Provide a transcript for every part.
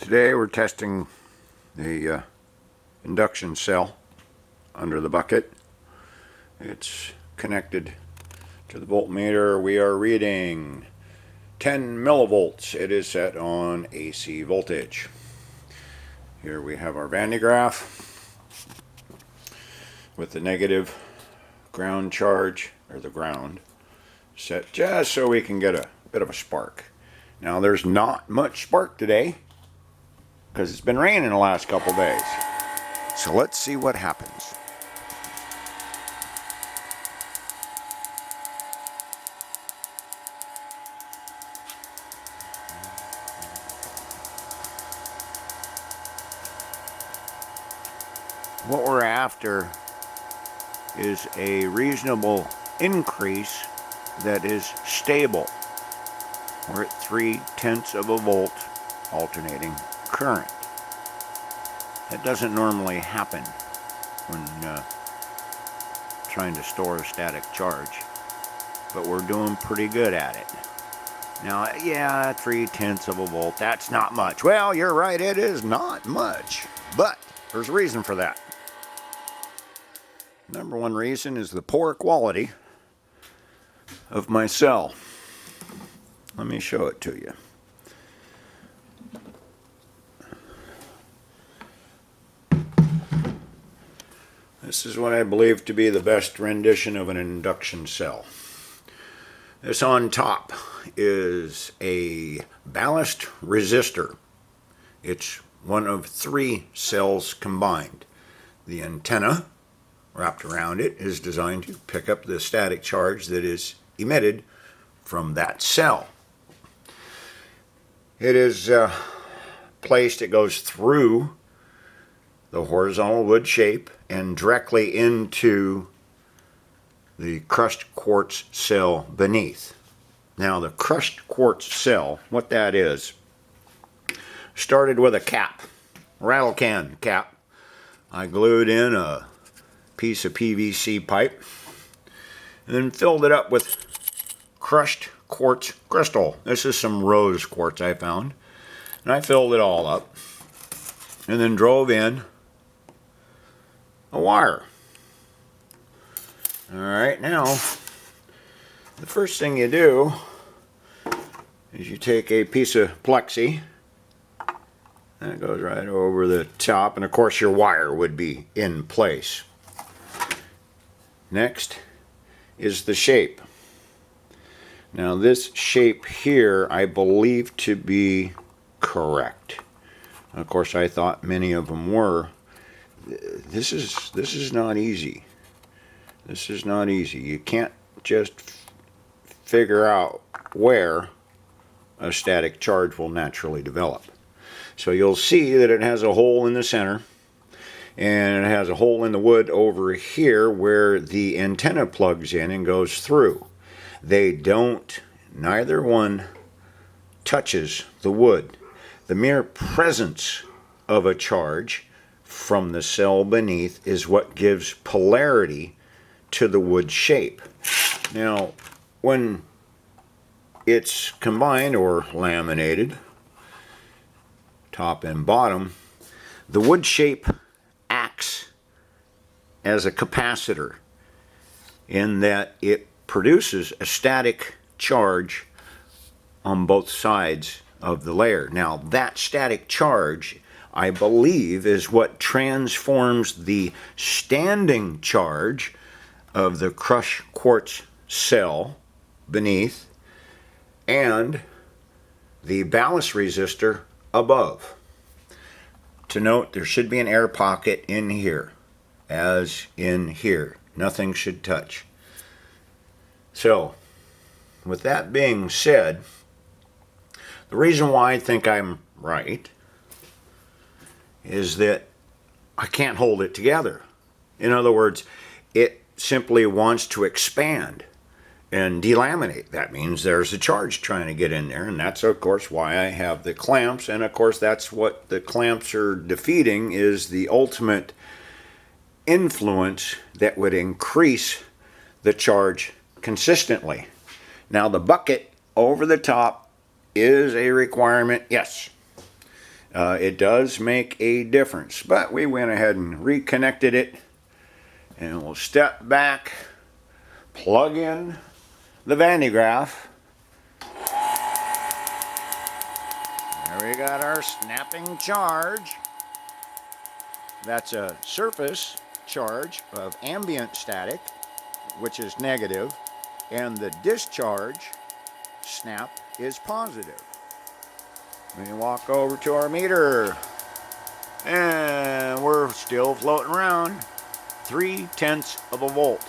Today we're testing the induction cell under the bucket. It's connected to the voltmeter. We are reading 10 millivolts. It is set on AC voltage. Here we have our Van de Graaff with the negative ground charge, or the ground, set just so we can get a bit of a spark. Now there's not much spark today because it's been raining the last couple days. So let's see what happens. What we're after is a reasonable increase that is stable. We're at 0.3 of a volt alternating current. That doesn't normally happen when trying to store a static charge, but we're doing pretty good at it. Now, yeah, 0.3 of a volt, that's not much. Well, you're right, it is not much, but there's a reason for that. Number one reason is the poor quality of my cell. Let me show it to you. This is what I believe to be the best rendition of an induction cell. This on top is a ballast resistor. It's one of 3 cells combined. The antenna wrapped around it is designed to pick up the static charge that is emitted from that cell. It is placed, it goes through the horizontal wood shape and directly into the crushed quartz cell beneath. Now the crushed quartz cell, what that is, started with a cap, rattle can cap. I glued in a piece of PVC pipe and then filled it up with crushed quartz crystal. This is some rose quartz I found, and I filled it all up and then drove in a wire. Alright, now the first thing you do is you take a piece of plexi and it goes right over the top, and of course your wire would be in place. Next is the shape. Now this shape here I believe to be correct. Of course I thought many of them were. This is not easy. This is not easy. You can't just figure out where a static charge will naturally develop. So you'll see that it has a hole in the center, and it has a hole in the wood over here where the antenna plugs in and goes through. They don't, neither one touches the wood. The mere presence of a charge from the cell beneath is what gives polarity to the wood shape. Now, when it's combined or laminated, top and bottom, the wood shape acts as a capacitor in that it produces a static charge on both sides of the layer. Now, that static charge, I believe, is what transforms the standing charge of the crushed quartz cell beneath and the ballast resistor above. To note, there should be an air pocket in here, as in here. Nothing should touch. So, with that being said, the reason why I think I'm right is that I can't hold it together. In other words, it simply wants to expand and delaminate. That means there's a charge trying to get in there, and that's of course why I have the clamps, and of course that's what the clamps are defeating, is the ultimate influence that would increase the charge consistently. Now the bucket over the top is a requirement, yes. It does make a difference, but we went ahead and reconnected it, and we'll step back, plug in the Van de Graaff. There we got our snapping charge. That's a surface charge of ambient static, which is negative, and the discharge snap is positive. We walk over to our meter, and we're still floating around 0.3 of a volt.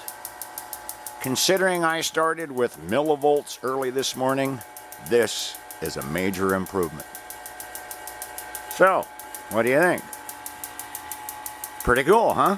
Considering I started with millivolts early this morning, this is a major improvement. So, what do you think? Pretty cool, huh?